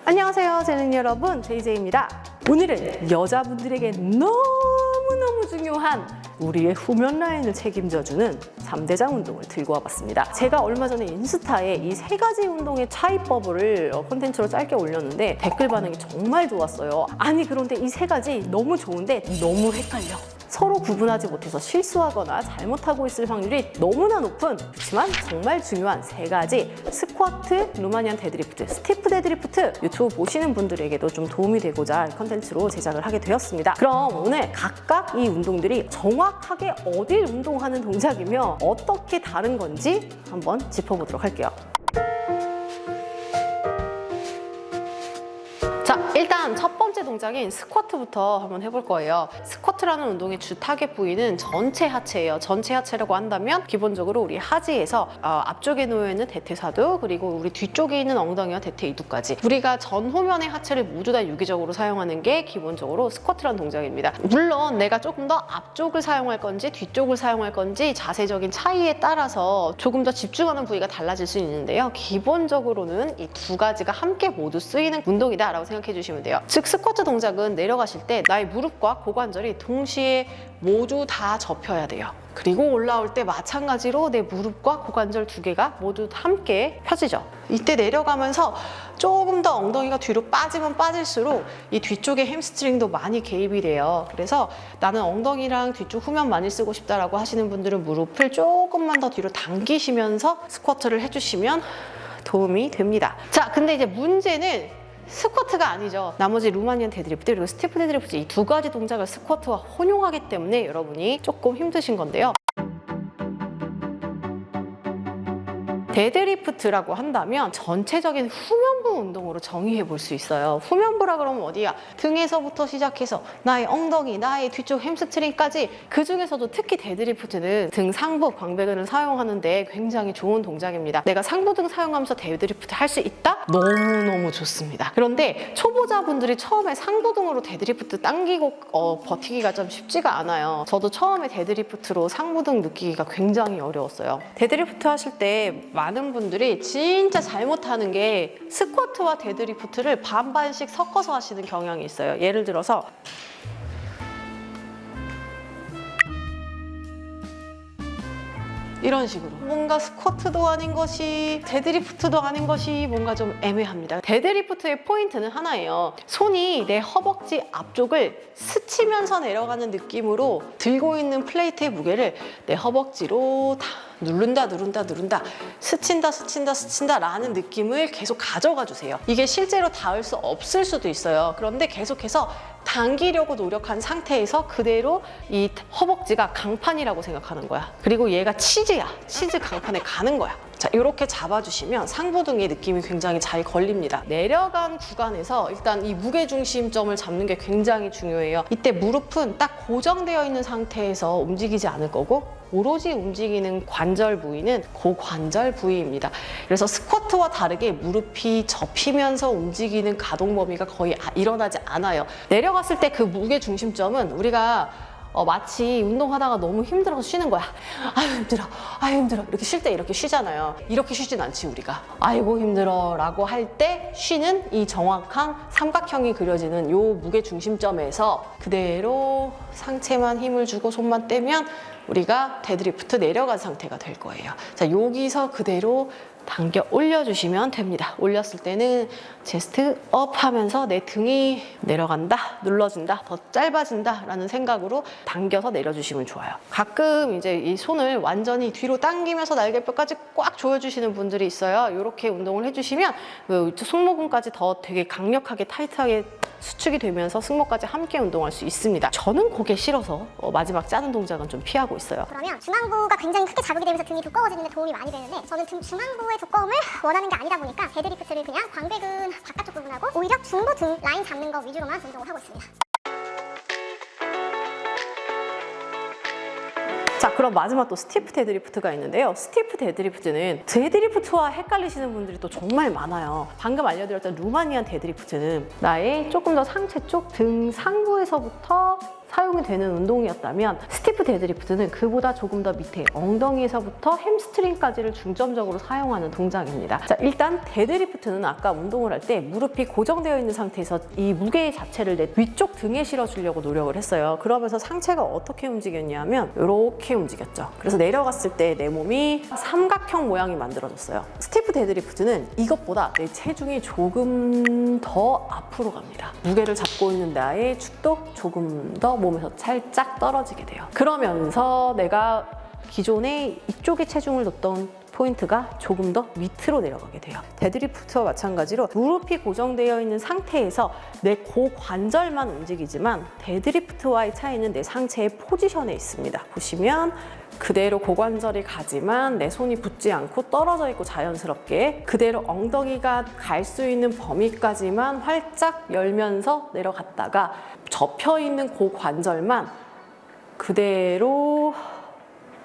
안녕하세요, 재능 여러분, JJ입니다. 오늘은 여자분들에게 너무너무 중요한 우리의 후면 라인을 책임져주는 3대장 운동을 들고 와봤습니다. 제가 얼마 전에 인스타에 이 3가지 운동의 차이법을 콘텐츠로 짧게 올렸는데 댓글 반응이 정말 좋았어요. 아니 그런데 이 3가지 너무 좋은데 너무 헷갈려. 서로 구분하지 못해서 실수하거나 잘못하고 있을 확률이 너무나 높은, 그렇지만 정말 중요한 3가지 스쿼트, 루마니안 데드리프트, 스티프 데드리프트 유튜브 보시는 분들에게도 좀 도움이 되고자 컨텐츠로 제작을 하게 되었습니다. 그럼 오늘 각각 이 운동들이 정확하게 어딜 운동하는 동작이며 어떻게 다른 건지 한번 짚어보도록 할게요. 자, 일단 첫 번째 동작인 스쿼트부터 한번 해볼 거예요. 스쿼트라는 운동의 주 타겟 부위는 전체 하체예요. 전체 하체라고 한다면 기본적으로 우리 하지에서 앞쪽에 놓여있는 대퇴사두, 그리고 우리 뒤쪽에 있는 엉덩이와 대퇴 이두까지 우리가 전 후면의 하체를 모두 다 유기적으로 사용하는 게 기본적으로 스쿼트라는 동작입니다. 물론 내가 조금 더 앞쪽을 사용할 건지 뒤쪽을 사용할 건지 자세적인 차이에 따라서 조금 더 집중하는 부위가 달라질 수 있는데요. 기본적으로는 이 2가지가 함께 모두 쓰이는 운동이다라고 생각해 주시면 돼요. 즉 스쿼트 동작은 내려가실 때 나의 무릎과 고관절이 동시에 모두 다 접혀야 돼요. 그리고 올라올 때 마찬가지로 내 무릎과 고관절 2개가 모두 함께 펴지죠. 이때 내려가면서 조금 더 엉덩이가 뒤로 빠지면 빠질수록 이 뒤쪽에 햄스트링도 많이 개입이 돼요. 그래서 나는 엉덩이랑 뒤쪽 후면 많이 쓰고 싶다라고 하시는 분들은 무릎을 조금만 더 뒤로 당기시면서 스쿼트를 해주시면 도움이 됩니다. 자, 근데 이제 문제는 스쿼트가 아니죠. 나머지 루마니안 데드리프트 그리고 스티프 데드리프트 이 2가지 동작을 스쿼트와 혼용하기 때문에 여러분이 조금 힘드신 건데요. 데드리프트라고 한다면 전체적인 후면부 운동으로 정의해 볼 수 있어요. 후면부라 그러면 어디야? 등에서부터 시작해서 나의 엉덩이, 나의 뒤쪽 햄스트링까지, 그 중에서도 특히 데드리프트는 등 상부 광배근을 사용하는데 굉장히 좋은 동작입니다. 내가 상부 등 사용하면서 데드리프트 할 수 있다? 너무너무 좋습니다. 그런데 초보자분들이 처음에 상부 등으로 데드리프트 당기고 버티기가 좀 쉽지가 않아요. 저도 처음에 데드리프트로 상부 등 느끼기가 굉장히 어려웠어요. 데드리프트 하실 때 많은 분들이 진짜 잘못하는 게 스쿼트와 데드리프트를 반반씩 섞어서 하시는 경향이 있어요. 예를 들어서 이런 식으로 뭔가 스쿼트도 아닌 것이 데드리프트도 아닌 것이 뭔가 좀 애매합니다. 데드리프트의 포인트는 하나예요. 손이 내 허벅지 앞쪽을 스치면서 내려가는 느낌으로 들고 있는 플레이트의 무게를 내 허벅지로 다 누른다 스친다 라는 느낌을 계속 가져가 주세요. 이게 실제로 닿을 수 없을 수도 있어요. 그런데 계속해서 당기려고 노력한 상태에서 그대로 이 허벅지가 강판이라고 생각하는 거야. 그리고 얘가 치즈야. 치즈 강판에 가는 거야. 자, 이렇게 잡아주시면 상부 등의 느낌이 굉장히 잘 걸립니다. 내려간 구간에서 일단 이 무게중심점을 잡는 게 굉장히 중요해요. 이때 무릎은 딱 고정되어 있는 상태에서 움직이지 않을 거고 오로지 움직이는 관절 부위는 고관절 부위입니다. 그래서 스쿼트와 다르게 무릎이 접히면서 움직이는 가동 범위가 거의 일어나지 않아요. 내려갔을 때 그 무게중심점은 우리가 마치 운동하다가 너무 힘들어서 쉬는 거야. 아유 힘들어 이렇게 쉴 때 이렇게 쉬잖아요. 이렇게 쉬진 않지 우리가. 아이고 힘들어 라고 할 때 쉬는 이 정확한 삼각형이 그려지는 요 무게중심점에서 그대로 상체만 힘을 주고 손만 떼면 우리가 데드리프트 내려간 상태가 될 거예요. 자, 여기서 그대로 당겨 올려주시면 됩니다. 올렸을 때는 체스트 업 하면서 내 등이 내려간다, 눌러진다, 더 짧아진다 라는 생각으로 당겨서 내려주시면 좋아요. 가끔 이제 이 손을 완전히 뒤로 당기면서 날개뼈까지 꽉 조여주시는 분들이 있어요. 이렇게 운동을 해주시면 승모근까지 더 되게 강력하게 타이트하게 수축이 되면서 승모까지 함께 운동할 수 있습니다. 저는 그게 싫어서 마지막 짜는 동작은 좀 피하고 있어요. 그러면 중앙부가 굉장히 크게 자극이 되면서 등이 두꺼워지는 데 도움이 많이 되는데 저는 등 중앙부의 두꺼움을 원하는 게 아니다 보니까 데드리프트를 그냥 광배근 바깥쪽 부분하고 오히려 중부 등 라인 잡는 거 위주로만 운동을 하고 있습니다. 자, 그럼 마지막 또 스티프 데드리프트가 있는데요. 스티프 데드리프트는 데드리프트와 헷갈리시는 분들이 또 정말 많아요. 방금 알려드렸던 루마니안 데드리프트는 나의 조금 더 상체 쪽 등 상부에서부터 사용이 되는 운동이었다면 스티프 데드리프트는 그보다 조금 더 밑에 엉덩이에서부터 햄스트링까지를 중점적으로 사용하는 동작입니다. 자, 일단 데드리프트는 아까 운동을 할 때 무릎이 고정되어 있는 상태에서 이 무게 자체를 내 위쪽 등에 실어주려고 노력을 했어요. 그러면서 상체가 어떻게 움직였냐면 이렇게 움직였죠. 그래서 내려갔을 때 내 몸이 삼각형 모양이 만들어졌어요. 스티프 데드리프트는 이것보다 내 체중이 조금 더 앞으로 갑니다. 무게를 잡고 있는 나의 축도 조금 더 몸에서 살짝 떨어지게 돼요. 그러면서 내가 기존에 이쪽에 체중을 뒀던 포인트가 조금 더 밑으로 내려가게 돼요. 데드리프트와 마찬가지로 무릎이 고정되어 있는 상태에서 내 고관절만 움직이지만 데드리프트와의 차이는 내 상체의 포지션에 있습니다. 보시면 그대로 고관절이 가지만 내 손이 붙지 않고 떨어져 있고 자연스럽게 그대로 엉덩이가 갈 수 있는 범위까지만 활짝 열면서 내려갔다가 접혀 있는 고관절만 그대로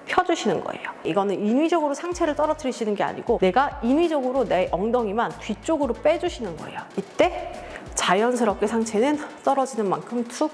펴주시는 거예요. 이거는 인위적으로 상체를 떨어뜨리시는 게 아니고 내가 인위적으로 내 엉덩이만 뒤쪽으로 빼주시는 거예요. 이때 자연스럽게 상체는 떨어지는 만큼 툭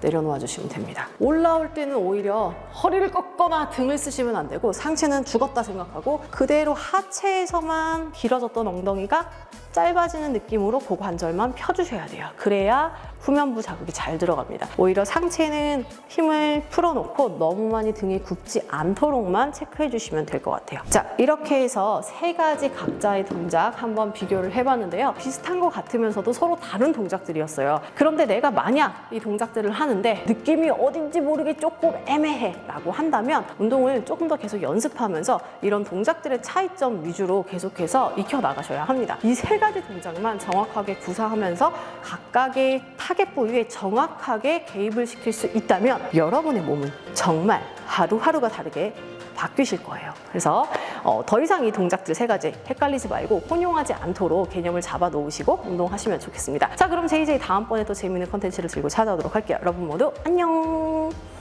내려놓아 주시면 됩니다. 올라올 때는 오히려 허리를 꺾거나 등을 쓰시면 안 되고 상체는 죽었다 생각하고 그대로 하체에서만 길어졌던 엉덩이가 짧아지는 느낌으로 고관절만 펴주셔야 돼요. 그래야 후면부 자극이 잘 들어갑니다. 오히려 상체는 힘을 풀어놓고 너무 많이 등이 굽지 않도록만 체크해 주시면 될 것 같아요. 자, 이렇게 해서 세 가지 각자의 동작 한번 비교를 해봤는데요. 비슷한 것 같으면서도 서로 다른 동작들이었어요. 그런데 내가 만약 이 동작들을 하는데 느낌이 어딘지 모르게 조금 애매해 라고 한다면 운동을 조금 더 계속 연습하면서 이런 동작들의 차이점 위주로 계속해서 익혀나가셔야 합니다. 이 세 가지 동작만 정확하게 구사하면서 각각의 타겟 부위에 정확하게 개입을 시킬 수 있다면 여러분의 몸은 정말 하루하루가 다르게 바뀌실 거예요. 그래서 더 이상 이 동작들 세 가지 헷갈리지 말고 혼용하지 않도록 개념을 잡아 놓으시고 운동하시면 좋겠습니다. 자, 그럼 JJ 다음번에 또 재미있는 컨텐츠를 들고 찾아오도록 할게요. 여러분 모두 안녕!